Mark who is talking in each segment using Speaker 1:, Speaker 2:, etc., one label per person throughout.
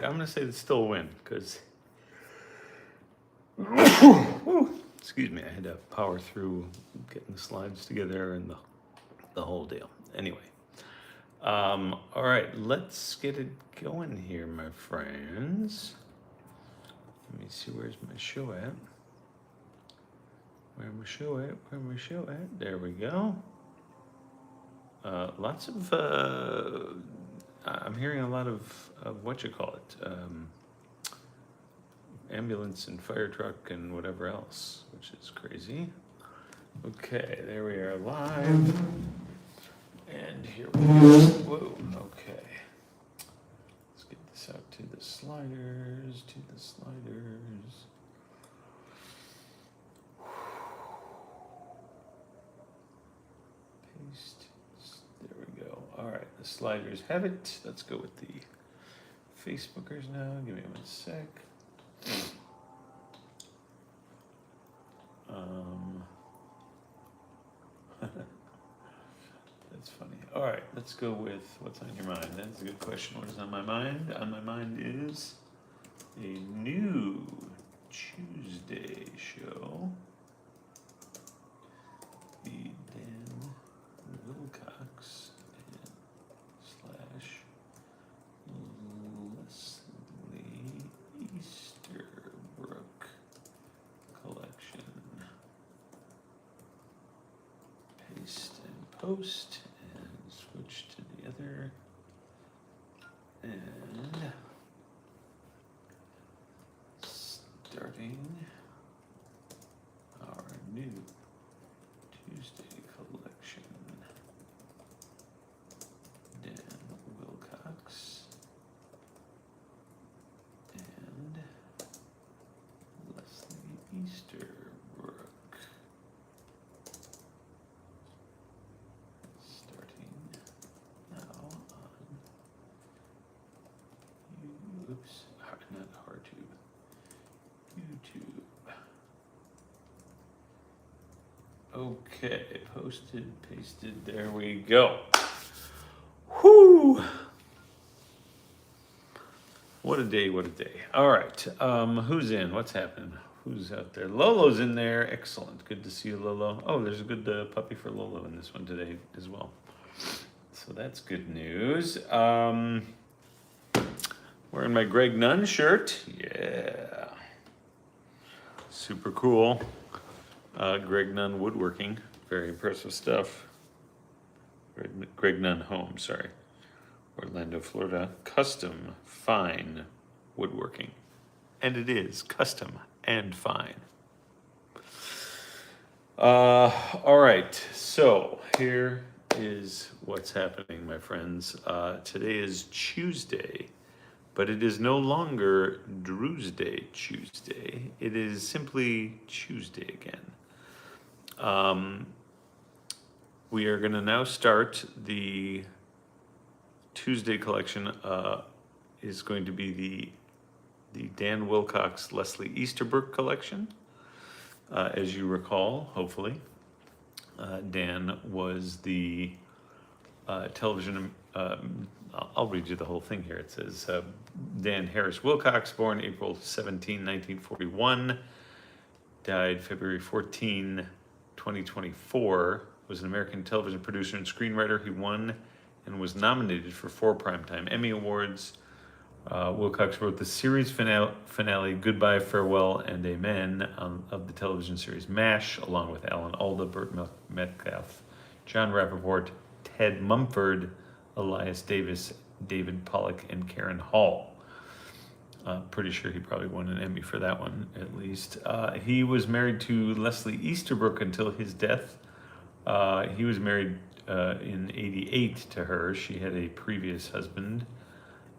Speaker 1: I'm going to say it's still a win because, excuse me, I had to power through getting the slides together and the whole deal. Anyway, all right, let's get it going here, my friends. Let me see, where's my show at? Where my show at? Where my show at? There we go. Lots of, I'm hearing a lot of what you call it, ambulance and fire truck and whatever else, which is crazy. Okay, there we are live. And here we go. Whoa, okay. Let's get this out to the sliders, Paste. There we go. All right, the sliders have it. Let's go with the Facebookers now. Give me 1 sec. That's funny. All right, let's go with what's on your mind. That's a good question. What is on my mind? On my mind is a new Tuesday show. The Dan Wilcox slash Leslie Easterbrook collection. Paste and post and switch to the other. And starting our new Tuesday collection. Dan Wilcox and Leslie Easterbrook. Starting now on not YouTube. Okay, posted, pasted, there we go. Whoo! What a day, what a day. All right, who's in? What's happening? Who's out there? Lolo's in there. Excellent. Good to see you, Lolo. Oh, there's a good puppy for Lolo in this one today as well. So that's good news. Wearing my Greg Nunn shirt. Yeah. Super cool. Greg Nunn Woodworking. Very impressive stuff. Greg Nunn Home, sorry. Orlando, Florida. Custom fine woodworking. And it is custom and fine. All right, so here is what's happening, my friends. Today is Tuesday, but it is no longer Drewsday Tuesday. It is simply Tuesday again. We are going to now start the Tuesday collection. Is going to be the Dan Wilcox Leslie Easterbrook collection. As you recall, hopefully, Dan was the television. I'll read you the whole thing here. It says Dan Harris Wilcox, born April 17, 1941, died February 14, 2024, was an American television producer and screenwriter. He won and was nominated for 4 Primetime Emmy Awards. Wilcox wrote the series finale Goodbye, Farewell, and Amen of the television series MASH, along with Alan Alda, Burt Metcalf, John Rappaport, Ted Mumford, Elias Davis, David Pollock, and Karen Hall. Pretty sure he probably won an Emmy for that one, at least. He was married to Leslie Easterbrook until his death. He was married in '88 to her. She had a previous husband.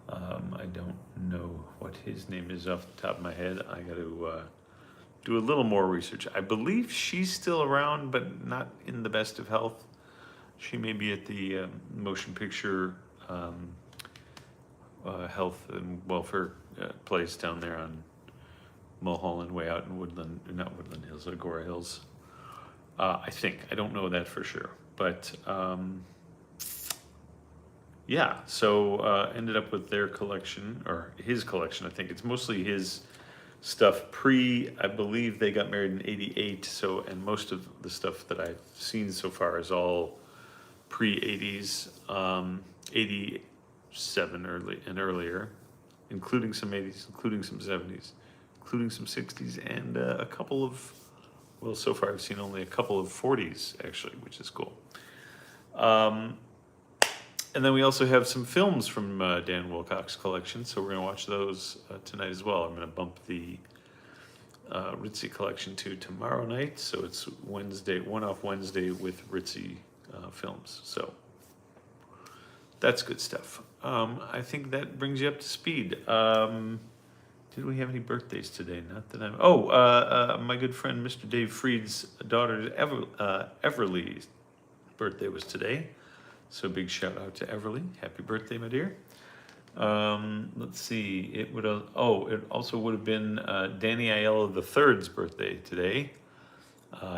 Speaker 1: I don't know what his name is off the top of my head. I got to do a little more research. I believe she's still around, but not in the best of health. She may be at the motion picture health and welfare place down there on Mulholland Way out in Woodland, not Woodland Hills, Agora Hills. I think. I don't know that for sure. But yeah, so ended up with their collection, or his collection, I think. It's mostly his stuff I believe they got married in 88, so, and most of the stuff that I've seen so far is all pre-80s, 87 early and earlier, including some 80s, including some 70s, including some 60s, and a couple of, well, so far I've seen only a couple of 40s, actually, which is cool. And then we also have some films from Dan Wilcox collection, so we're going to watch those tonight as well. I'm going to bump the Ritzy collection to tomorrow night, so it's Wednesday, one-off Wednesday with Ritzy films. So that's good stuff. I think that brings you up to speed. Did we have any birthdays today? Not that I'm... Oh, my good friend Mr. Dave Freed's daughter Everly's birthday was today. So big shout out to Everly. Happy birthday, my dear. Let's see. It also would have been Danny Aiello III's birthday today.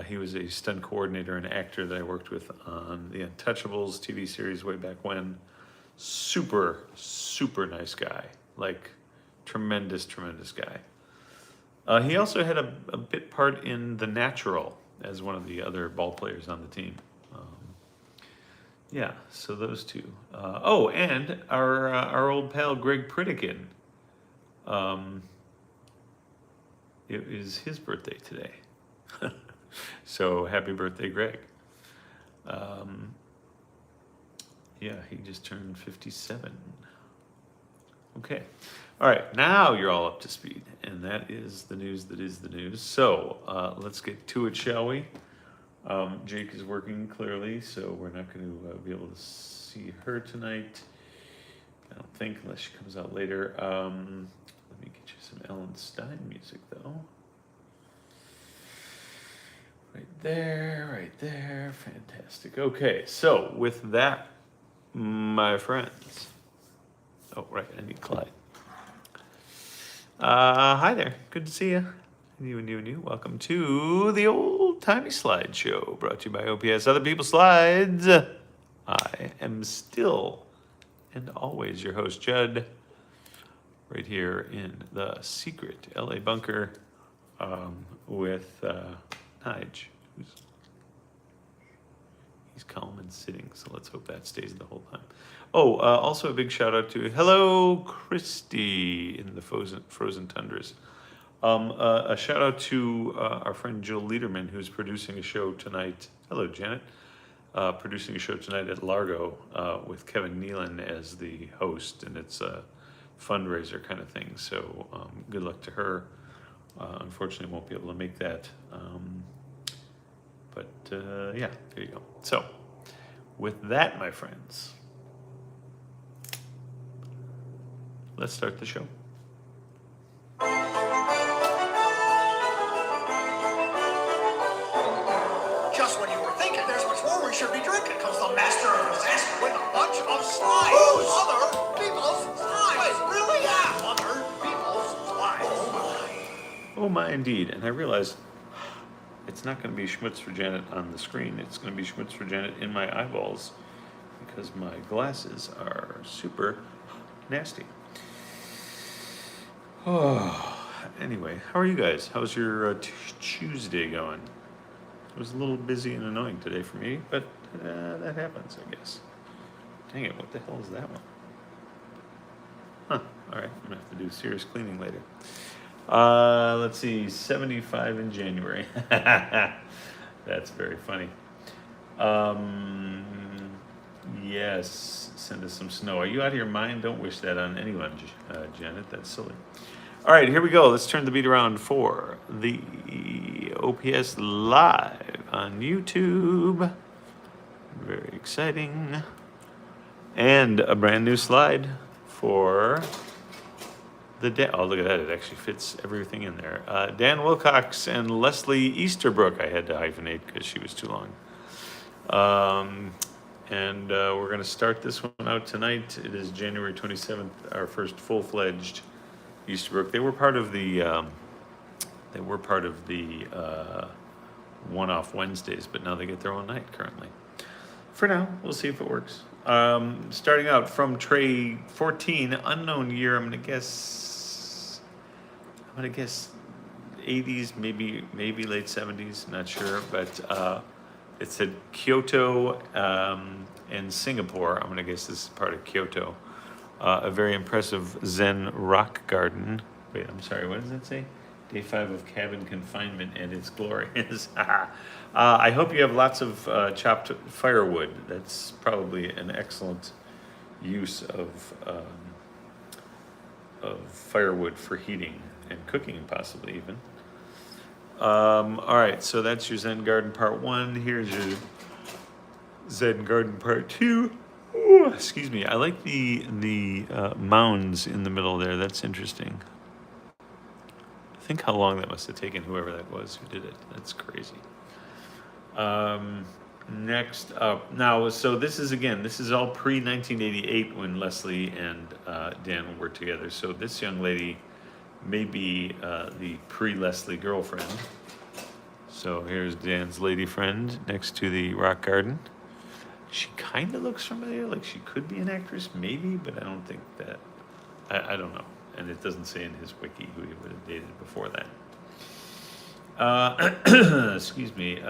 Speaker 1: He was a stunt coordinator and actor that I worked with on the Untouchables TV series way back when. Super, super nice guy. Like, tremendous, tremendous guy. He also had a bit part in The Natural as one of the other ball players on the team. Yeah, so those two. And our old pal Greg Pritikin. It is his birthday today. So happy birthday, Greg. Yeah, he just turned 57. Okay. All right, now you're all up to speed. And that is the news that is the news. So let's get to it, shall we? Jake is working clearly, so we're not going to be able to see her tonight. I don't think, unless she comes out later. Let me get you some Ellen Stein music, though. Right there. Fantastic. Okay, so with that, my friends. Oh, right, I need Clyde. Hi there. Good to see you. You. Welcome to the Old-Timey Slideshow, brought to you by OPS Other People's Slides. I am still and always your host, Judd, right here in the secret LA bunker with Nige. He's calm and sitting, so let's hope that stays the whole time. Also a big shout out to Hello Christy in the frozen tundras. A shout out to our friend Jill Liederman, who's producing a show tonight. Hello, Janet. Producing a show tonight at Largo with Kevin Nealon as the host, and it's a fundraiser kind of thing. So good luck to her. Unfortunately, won't be able to make that. But yeah, there you go. So with that, my friends, let's start the show.
Speaker 2: Just when you were thinking there's much more we should be drinking, comes the master of disaster with a bunch of slides. Other people's slides. Really? Yeah. Other people's slides.
Speaker 1: Oh my, indeed. And I realize it's not going to be Schmutz for Janet on the screen. It's going to be Schmutz for Janet in my eyeballs because my glasses are super nasty. Oh, anyway, how are you guys? How's your Tuesday going? It was a little busy and annoying today for me, but that happens, I guess. Dang it, what the hell is that one? Huh, all right, I'm going to have to do serious cleaning later. Let's see, 75 in January. That's very funny. Yes, send us some snow. Are you out of your mind? Don't wish that on anyone, Janet. That's silly. All right, here we go. Let's turn the beat around for the OPS Live on YouTube. Very exciting. And a brand new slide for the oh, look at that. It actually fits everything in there. Dan Wilcox and Leslie Easterbrook. I had to hyphenate because she was too long. And we're going to start this one out tonight. It is January 27th, our first full-fledged Easterbrook. They were part of the one-off Wednesdays, but now they get their own night currently. For now, we'll see if it works. Starting out from tray 14, unknown year. I'm gonna guess 80s, maybe late 70s. Not sure, but it said Kyoto and Singapore. I'm gonna guess this is part of Kyoto. A very impressive Zen rock garden. Wait, I'm sorry. What does that say? Day 5 of cabin confinement and its glories. I hope you have lots of chopped firewood. That's probably an excellent use of firewood for heating and cooking, possibly even. All right, so that's your Zen garden part 1. Here's your Zen garden part 2. Ooh, excuse me. I like the mounds in the middle there. That's interesting. Think how long that must have taken whoever that was who did it. That's crazy. Next up, now, so this is all pre-1988 when Leslie and Dan were together. So this young lady may be the pre-Leslie girlfriend. So here's Dan's lady friend next to the rock garden. She kind of looks familiar, like she could be an actress, maybe, but I don't think that, I don't know. And it doesn't say in his wiki who he would have dated before that. Excuse me.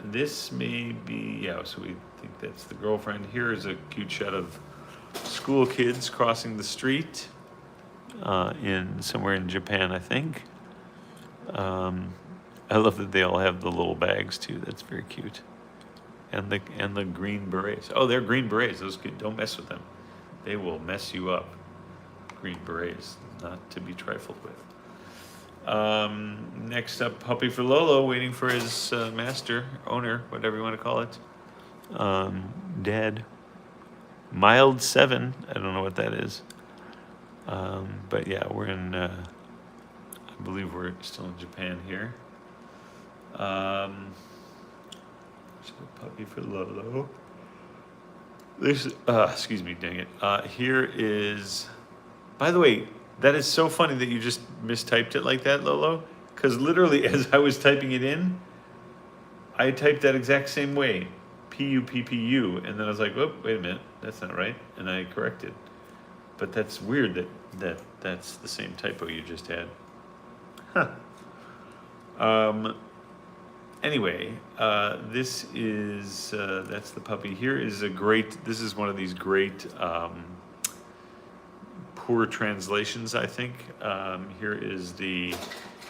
Speaker 1: This may be, yeah, so we think that's the girlfriend. Here is a cute shot of school kids crossing the street somewhere in Japan, I think. I love that they all have the little bags too. That's very cute. And the green berets. Oh, they're green berets. Those kids, don't mess with them. They will mess you up. Green berets, not to be trifled with. Next up, puppy for Lolo, waiting for his master, owner, whatever you want to call it. Dad. Mild 7, I don't know what that is. But yeah, we're in, I believe we're still in Japan here. So puppy for Lolo. This, excuse me, dang it. Here is, by the way, that is so funny that you just mistyped it like that, Lolo. Because literally, as I was typing it in, I typed that exact same way, P-U-P-P-U, and then I was like, oh, wait a minute, that's not right, and I corrected. But that's weird that's the same typo you just had. Huh. Anyway, this is, that's the puppy. Here is this is one of these great poor translations, I think. Here is the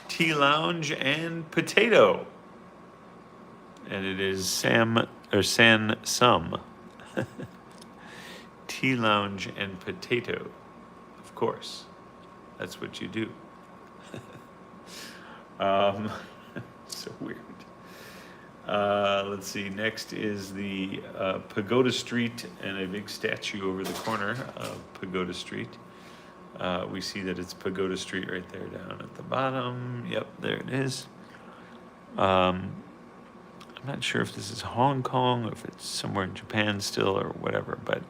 Speaker 1: Tea Lounge and Potato. And it is San Sum. Tea Lounge and Potato. Of course. That's what you do. So weird. Let's see, next is the Pagoda Street and a big statue over the corner of Pagoda Street. We see that it's Pagoda Street right there down at the bottom. Yep, there it is. I'm not sure if this is Hong Kong or if it's somewhere in Japan still or whatever, but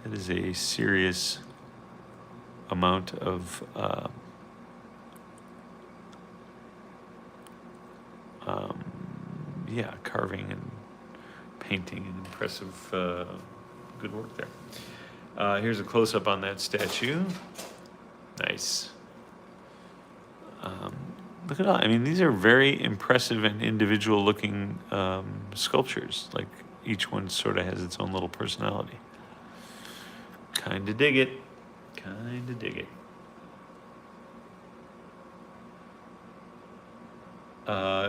Speaker 1: it is a serious amount of carving and painting and impressive good work there. Here's a close-up on that statue. Nice. Look at all, I mean, these are very impressive and individual looking sculptures. Like each one sort of has its own little personality. Kinda dig it. Kinda dig it.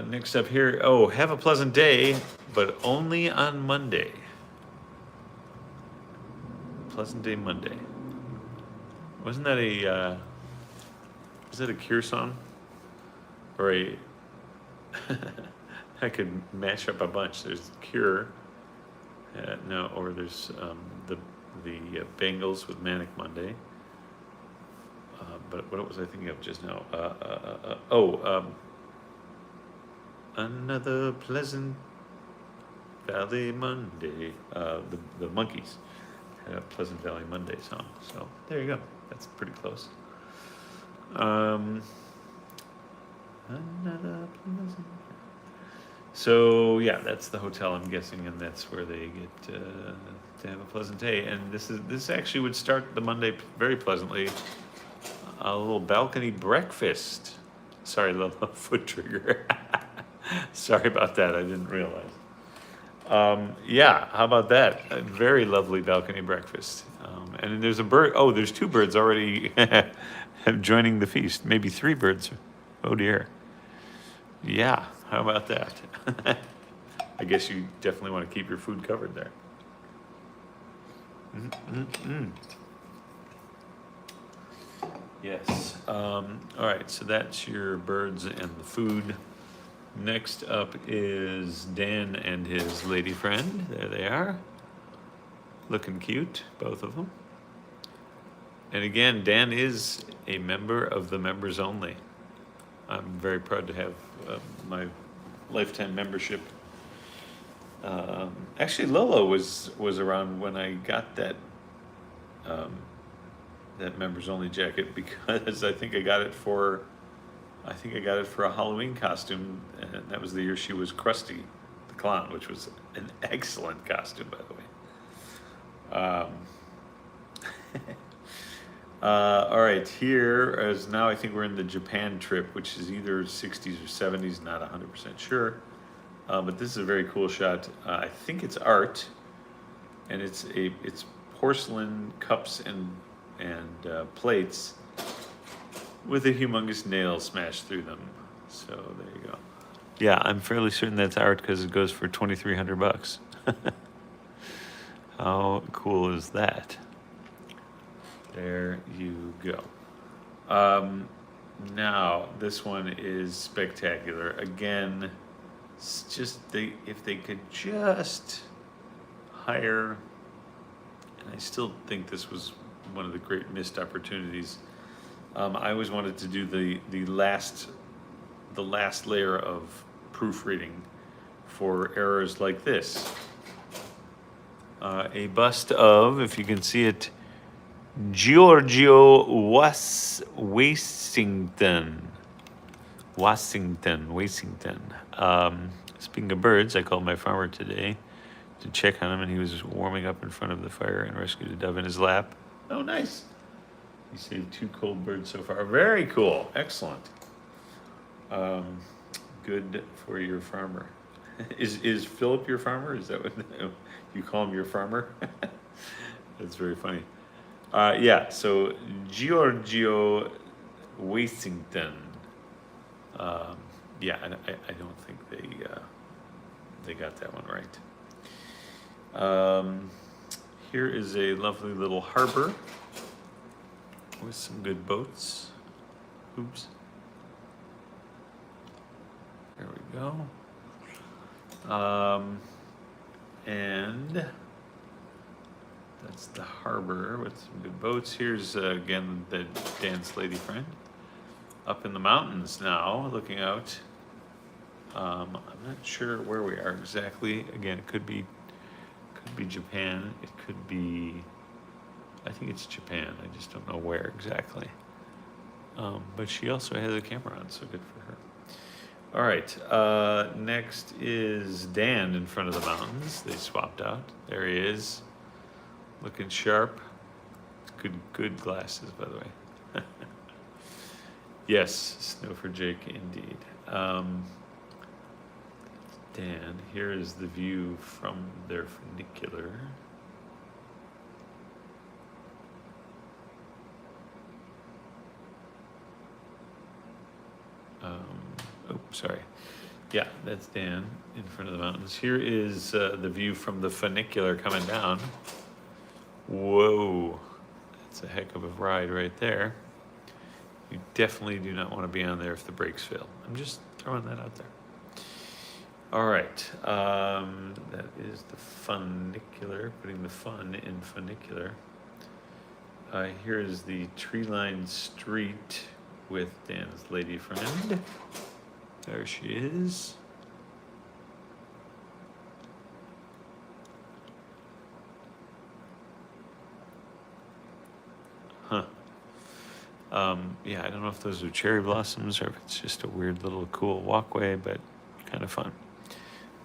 Speaker 1: Next up here, have a pleasant day, but only on Monday. Pleasant Day Monday. Wasn't that was that a Cure song? Or I could mash up a bunch. There's Cure, no, or there's the Bangles with Manic Monday. But what was I thinking of just now? Another Pleasant Valley Monday. The Monkees had a Pleasant Valley Monday song. So there you go. That's pretty close. Another pleasant. So yeah, that's the hotel, I'm guessing, and that's where they get to have a pleasant day. And this actually would start the Monday very pleasantly. A little balcony breakfast. Sorry, little foot trigger. Sorry about that. I didn't realize. Yeah, how about that? A very lovely balcony breakfast. And there's a bird. Oh, there's two birds already joining the feast. Maybe three birds. Oh dear. Yeah, how about that? I guess you definitely want to keep your food covered there. Yes. All right, so that's your birds and the food. Next up is Dan and his lady friend. There they are. Looking cute, both of them. And again, Dan is a member of the members only. I'm very proud to have my lifetime membership. Actually, Lolo was around when I got that members only jacket, because I think I got it for a Halloween costume, and that was the year she was Krusty the Clown, which was an excellent costume, by the way. All right, here is now, I think we're in the Japan trip, which is either 60s or 70s, not 100% sure. But this is a very cool shot. I think it's art, and it's porcelain cups and plates with a humongous nail smashed through them. So there you go. Yeah, I'm fairly certain that's art because it goes for $2,300. How cool is that? There you go. Now this one is spectacular. Again, it's just if they could just hire, and I still think this was one of the great missed opportunities. I always wanted to do the last layer of proofreading for errors like this. A bust of, if you can see it, Giorgio Washington. Speaking of birds, I called my farmer today to check on him, and he was warming up in front of the fire and rescued a dove in his lap. Oh, nice. He saved 2 cold birds so far. Very cool. Excellent. Good for your farmer. Is Philip your farmer? Is that what you call him, your farmer? That's very funny. Yeah, so Giorgio Washington. Yeah, I don't think they got that one right. Here is a lovely little harbor with some good boats. Oops. There we go. And that's the harbor with some good boats. Here's again the Dan's lady friend up in the mountains now, looking out. I'm not sure where we are exactly. Again, it could be Japan. It could be, I think it's Japan. I just don't know where exactly. But she also has a camera on, so good for her. All right, next is Dan in front of the mountains. They swapped out. There he is, looking sharp. Good glasses, by the way. Yes, snow for Jake, indeed. Dan, here is the view from their funicular. Oh, sorry. Yeah, that's Dan in front of the mountains. Here is the view from the funicular coming down. Whoa, that's a heck of a ride right there. You definitely do not want to be on there if the brakes fail. I'm just throwing that out there. All right, that is the funicular, putting the fun in funicular. Here is the tree-lined street with Dan's lady friend. There she is. Huh. Yeah, I don't know if those are cherry blossoms or if it's just a weird little cool walkway, but kind of fun.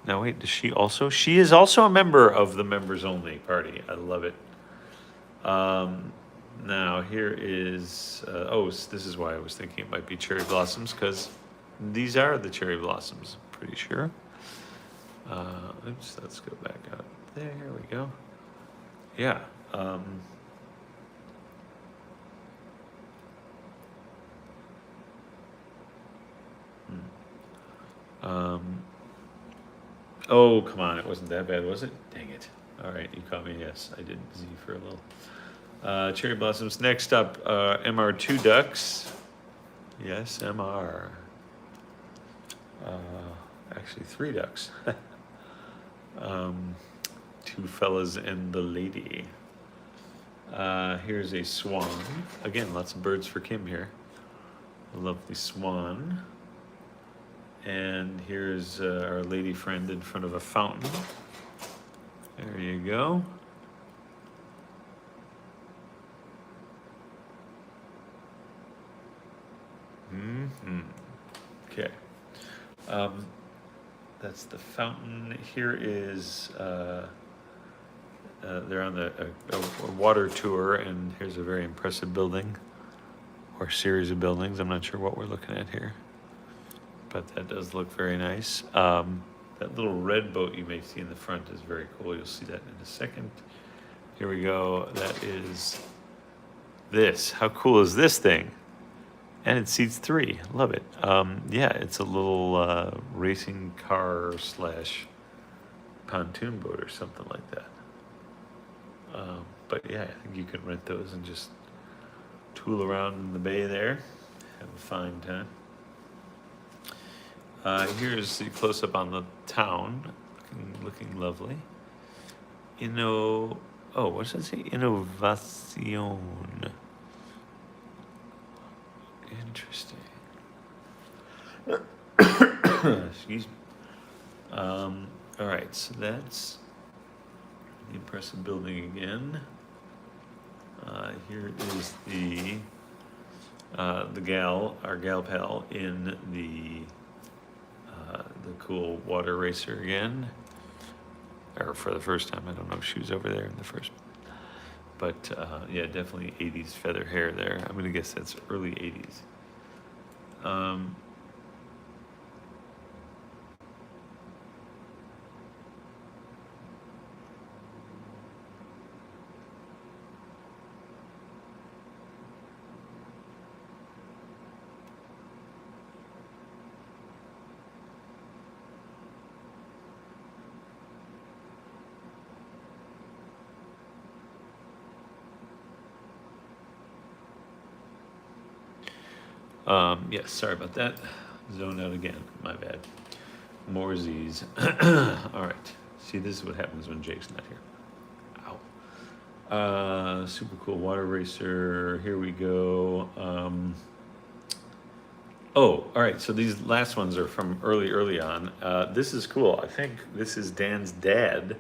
Speaker 1: Now wait, does she also? She is also a member of the members only party. I love it. Now here is, this is why I was thinking it might be cherry blossoms, because these are the cherry blossoms, pretty sure. Oops, let's go back out there, here we go. Yeah. Oh, come on, it wasn't that bad, was it? Dang it. All right, you caught me, yes, I did Z for a little. Cherry blossoms. Next up, MR2 ducks. Yes, MR. Actually, 3 ducks. Two fellas and the lady. Here's a swan. Again, lots of birds for Kim here. A lovely swan. And here's our lady friend in front of a fountain. There you go. Okay. That's the fountain. Here is, they're on a water tour, and here's a very impressive building, or series of buildings. I'm not sure what we're looking at here, but that does look very nice. That little red boat you may see in the front is very cool. You'll see that in a second. Here we go. That is this. How cool is this thing? And it seats 3. Love it. Yeah, it's a little racing car / pontoon boat or something like that. But yeah, I think you can rent those and just tool around in the bay there. Have a fine time. Here's the close-up on the town. Looking lovely. What does it say? Innovación. Interesting. Excuse me. All right, so that's the impressive building again. Here is the gal, our gal pal, in the cool water racer again, or for the first time. I don't know if she was over there in the first. But yeah, definitely 80s feather hair there. I'm gonna guess that's early 80s. Yes, sorry about that. Zoned out again, my bad. More Z's. All right. See, this is what happens when Jake's not here. Ow. Super cool water racer. Here we go. All right. So these last ones are from early on. This is cool. I think this is Dan's dad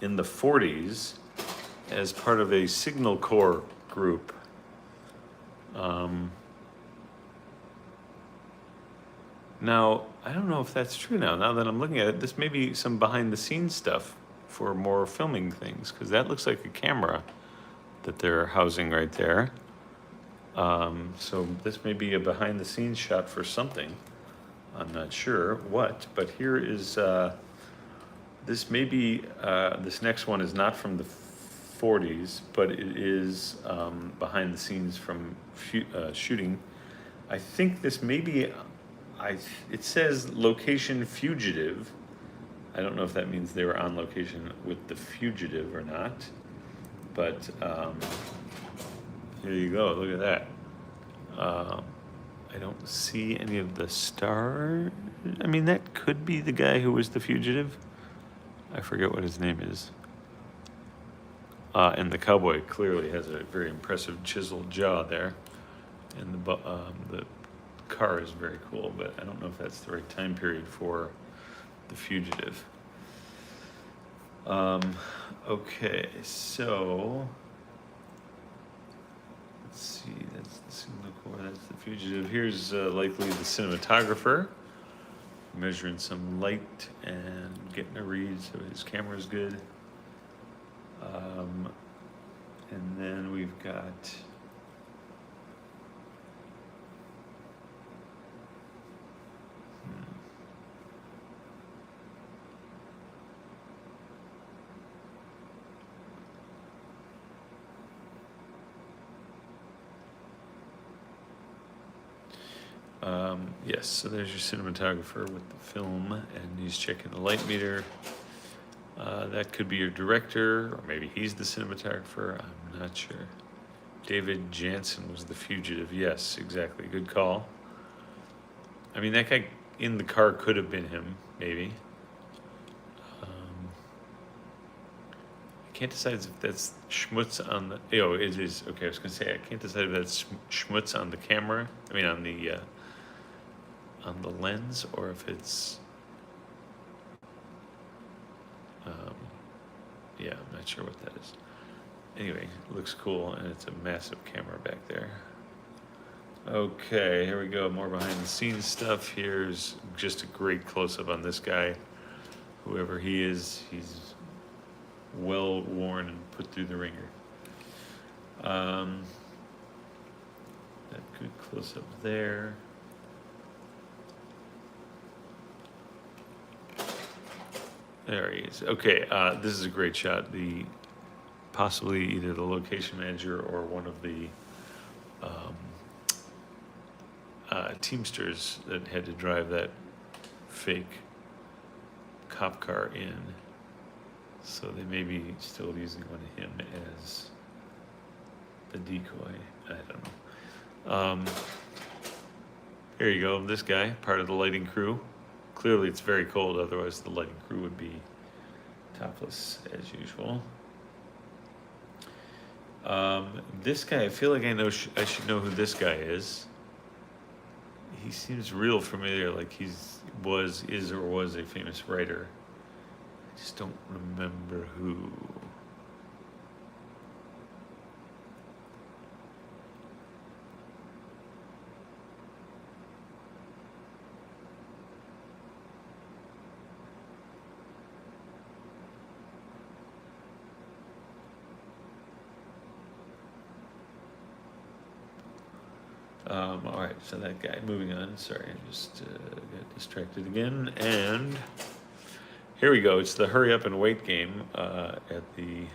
Speaker 1: in the 40s as part of a Signal Corps group. Now, I don't know if that's true now that I'm looking at it. This may be some behind the scenes stuff for more filming things, because that looks like a camera that they're housing right there. So this may be a behind the scenes shot for something. I'm not sure what, but here is, this may be, this next one is not from the 40s, but it is behind the scenes from shooting. I think this may be, it says location fugitive. I don't know if that means they were on location with the fugitive or not, but here you go, look at that. I don't see any of the stars. I mean, that could be the guy who was the fugitive. I forget what his name is. And the cowboy clearly has a very impressive chiseled jaw there. And the car is very cool, but I don't know if that's the right time period for the fugitive. Okay, so let's see, that's the Signal Corps, that's the fugitive. Here's likely the cinematographer. measuring some light and getting a read, so his camera's good. And then we've got yes, so there's your cinematographer with the film, and he's checking the light meter. That could be your director, or maybe he's the cinematographer. I'm not sure. David Jansen was the fugitive. Yes, exactly. Good call. I mean, that guy in the car could have been him, maybe. I can't decide if that's schmutz on the. Oh, it is. Okay, I was gonna say I can't decide if that's schmutz on the camera. I mean, on the lens, or if it's. Yeah, I'm not sure what that is. Anyway, it looks cool, and it's a massive camera back there. Okay, here we go. More behind the scenes stuff. Here's just a great close-up on this guy. Whoever he is, he's well worn and put through the ringer. That good close-up there. There he is. Okay, this is a great shot. Possibly either the location manager or one of the Teamsters that had to drive that fake cop car in. So they may be still using one of him as the decoy. I don't know. Here you go. This guy, part of the lighting crew. Clearly it's very cold, otherwise the lighting crew would be topless as usual. This guy, I feel like I should know who this guy is. He seems real familiar, like is or was a famous writer. I just don't remember who. All right, so that guy, moving on. Sorry, I just got distracted again. And here we go. It's the hurry up and wait game at the,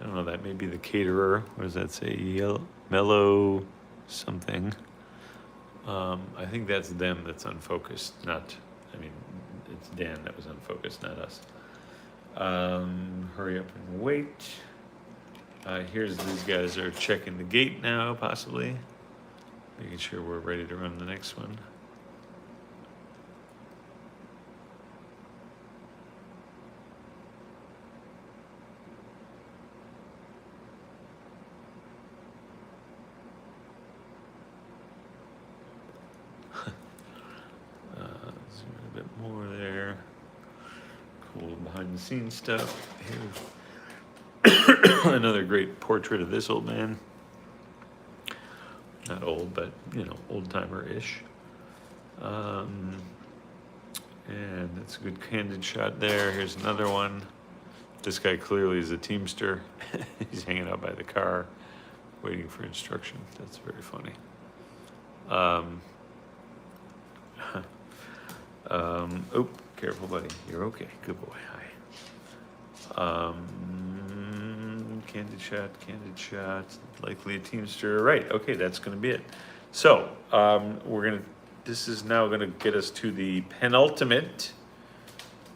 Speaker 1: I don't know, that may be the caterer. What does that say? Mellow something. I think that's them that's unfocused, not, I mean, it's Dan that was unfocused, not us. Hurry up and wait. Here's these guys are checking the gate now, possibly. Making sure we're ready to run the next one. Zoom in a bit more there. Cool behind the scenes stuff. Here's another great portrait of this old man. Not old, but, you know, old-timer-ish. And that's a good candid shot there. Here's another one. This guy clearly is a Teamster. He's hanging out by the car, waiting for instruction. That's very funny. Oh, careful, buddy. You're okay. Good boy. Hi. Candid shot, likely a Teamster. Right, okay, that's gonna be it. So, this is now gonna get us to the penultimate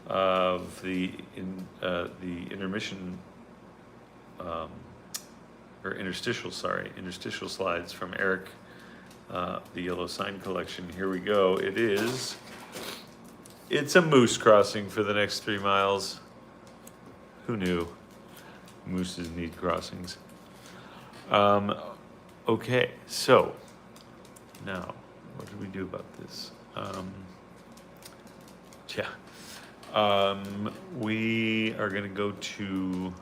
Speaker 1: of the intermission, or interstitial slides from Eric, the Yellow Sign Collection. Here we go. It's a moose crossing for the next 3 miles. Who knew? Mooses need crossings. Okay, so now what do we do about this? We are going to go to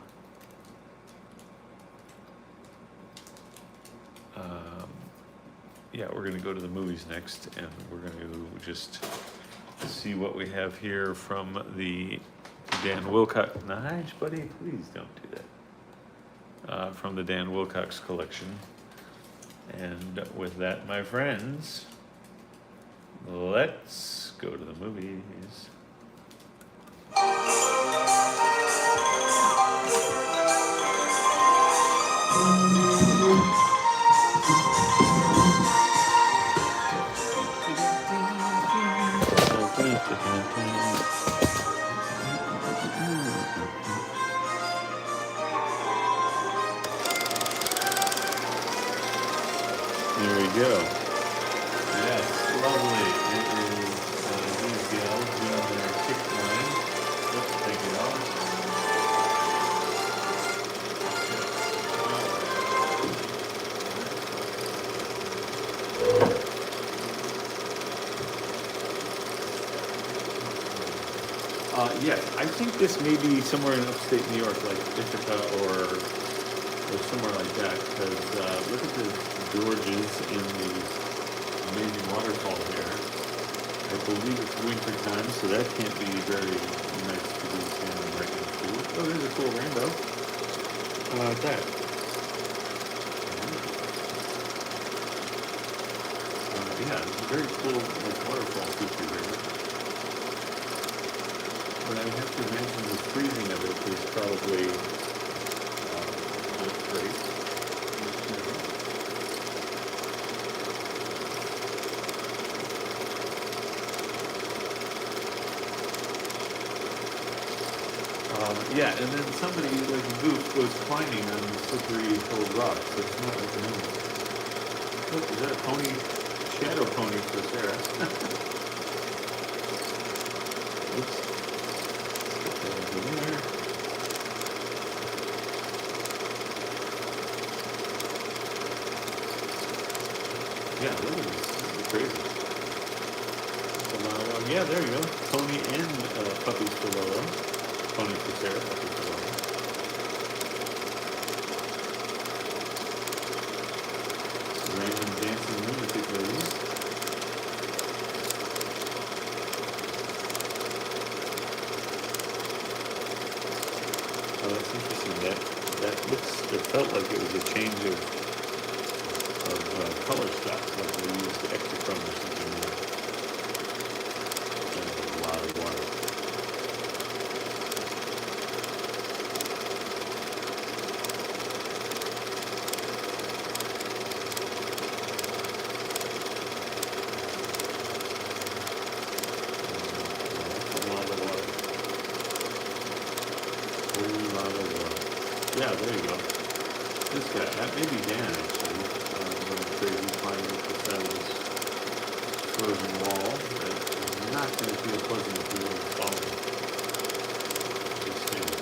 Speaker 1: we're going to go to the movies next, and we're going to just see what we have here from the Dan Wilcox. Nice, buddy. Please don't do that. From the Dan Wilcox collection. And with that, my friends, let's go to the movies. There we go. Yes, lovely. It is these gals doing their kick line. Oops, thank you all. Yeah, I think this may be somewhere in upstate New York, like Ithaca or somewhere like that, because look at the gorges in the amazing waterfall here. I believe it's winter time, so that can't be very nice to be standing right next to. Oh, there's a cool rainbow. How about that? Yeah, it's a very cool like, waterfall feature here. But I have to imagine the freezing of it is probably not great. Yeah, and then somebody, like a goof, goes climbing on the slippery old rocks. It's not like a normal. Look, is that a pony? Shadow pony for Sarah. Oops. Put that over there. Yeah, look at this. This is crazy. Yeah, there you go. Pony and puppies for Lola. Pony for Sarah, puppies for Lola. Random dancing lunatic ladies. Oh, that's interesting. That looks. It felt like it was a change of color stops, like they used Ektachrome or something. There's a lot of water. Yeah, there you go. This guy, that may be Dan actually. Going crazy climbing up the side of this frozen wall. That's not going to feel pleasant if you were falling. Just saying.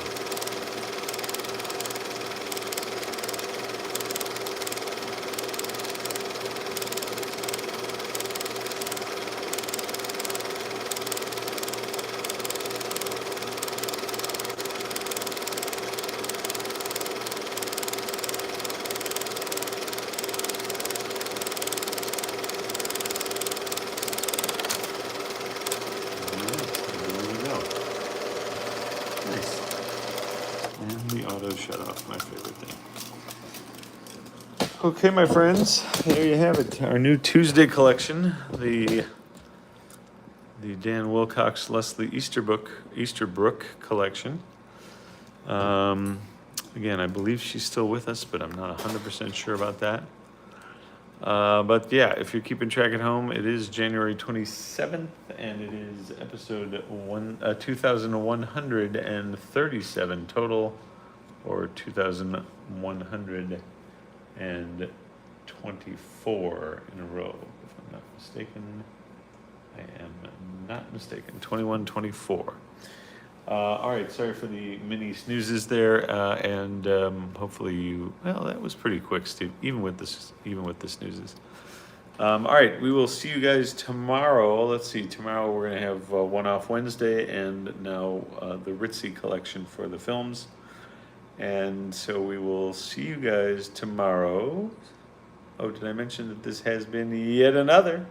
Speaker 1: Shut off, my favorite thing. Okay, my friends, there you have it. Our new Tuesday collection, the Dan Wilcox Leslie Easterbrook collection. Again, I believe she's still with us, but I'm not 100% sure about that. But yeah, if you're keeping track at home, it is January 27th, and it is episode 2137 total. Or 2,124 in a row, if I'm not mistaken. I am not mistaken. 2124. All right, sorry for the mini snoozes there, and hopefully you. Well, that was pretty quick, Steve. Even with the snoozes. All right, we will see you guys tomorrow. Let's see. Tomorrow we're gonna have One Off Wednesday, and now the Ritzy collection for the films. And so we will see you guys tomorrow. Oh, did I mention that this has been yet another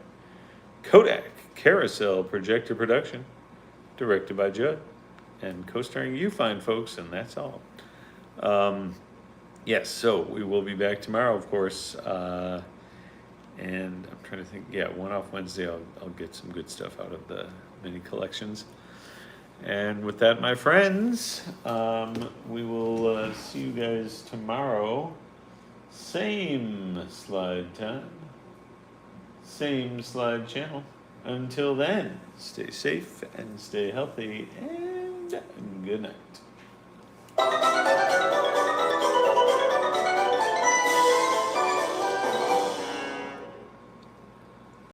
Speaker 1: Kodak Carousel Projector production, directed by Judd, and co-starring you fine folks, and that's all. Yes, so we will be back tomorrow, of course, and I'm trying to think, yeah, One Off Wednesday, I'll get some good stuff out of the mini collections. And with that, my friends, we will see you guys tomorrow. Same slide time, same slide channel. Until then, stay safe and stay healthy, and good night.